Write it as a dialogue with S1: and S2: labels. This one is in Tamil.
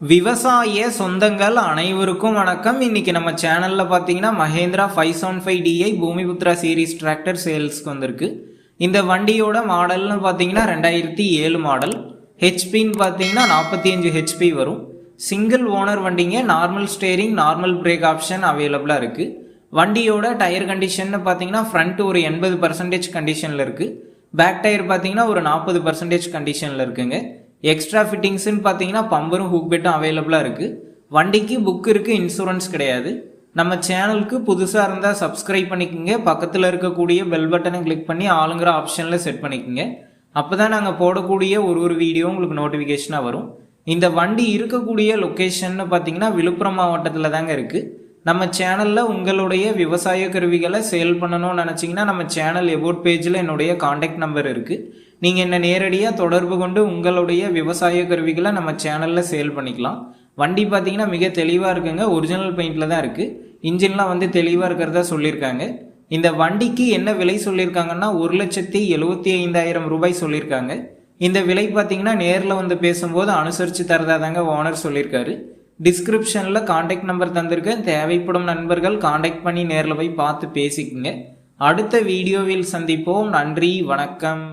S1: விவசாய சொந்தங்கள் அனைவருக்கும் வணக்கம். இன்னைக்கு நம்ம சேனல்ல பாத்தீங்கன்னா Mahindra 575DI Bhoomiputra series tractor சேல்ஸ்க்கு வந்திருக்கு. இந்த வண்டியோட மாடல்னு பாத்தீங்கன்னா 2007 மாடல். ஹெச்பின்னு பாத்தீங்கன்னா 45 ஹெச்பி வரும். சிங்கிள் ஓனர் வண்டிங்க. Normal steering, normal break option அவைலபிளா இருக்கு. வண்டியோட டயர் கண்டிஷன் பாத்தீங்கன்னா ஃப்ரண்ட் ஒரு 80% கண்டிஷன்ல இருக்கு. பேக் டயர் பாத்தீங்கன்னா ஒரு 40% கண்டிஷன்ல இருக்குங்க. எக்ஸ்ட்ரா ஃபிட்டிங்ஸ்ன்னு பார்த்தீங்கன்னா பம்பரும் ஹூக் பெட்டும் அவைலபிளாக இருக்குது. வண்டிக்கு புக் இருக்குது, இன்சூரன்ஸ் கிடையாது. நம்ம சேனலுக்கு புதுசாக இருந்தால் சப்ஸ்கிரைப் பண்ணிக்கோங்க. பக்கத்தில் இருக்கக்கூடிய பெல் பட்டனை கிளிக் பண்ணி ஆளுங்கிற ஆப்ஷனில் செட் பண்ணிக்கோங்க. அப்போ தான் நாங்கள் போடக்கூடிய ஒரு வீடியோ உங்களுக்கு நோட்டிஃபிகேஷனாக வரும். இந்த வண்டி இருக்கக்கூடிய லொக்கேஷன்னு பார்த்தீங்கன்னா விழுப்புரம் மாவட்டத்தில் தாங்க இருக்குது. நம்ம சேனலில் உங்களுடைய விவசாய கருவிகளை சேல் பண்ணணும்னு நினச்சிங்கன்னா நம்ம சேனல் எபோட் பேஜில் என்னுடைய காண்டாக்ட் நம்பர் இருக்குது. நீங்கள் என்ன நேரடியாக தொடர்பு கொண்டு உங்களுடைய விவசாய கருவிகளை நம்ம சேனலில் சேல் பண்ணிக்கலாம். வண்டி பார்த்தீங்கன்னா மிக தெளிவாக இருக்குங்க. ஒரிஜினல் பெயிண்டில் தான் இருக்குது. இன்ஜின்லாம் வந்து தெளிவாக இருக்கிறதா சொல்லியிருக்காங்க. இந்த வண்டிக்கு என்ன விலை சொல்லியிருக்காங்கன்னா 1,75,000 ரூபாய் சொல்லியிருக்காங்க. இந்த விலை பார்த்தீங்கன்னா நேரில் வந்து பேசும்போது அனுசரித்து தரதா தாங்க ஓனர் சொல்லியிருக்காரு. டிஸ்கிரிப்ஷனில் காண்டாக்ட் நம்பர் தந்திருக்கேன். தேவைப்படும் நண்பர்கள் காண்டாக்ட் பண்ணி நேரில் போய் பார்த்து பேசிக்குங்க. அடுத்த வீடியோவில் சந்திப்போம். நன்றி, வணக்கம்.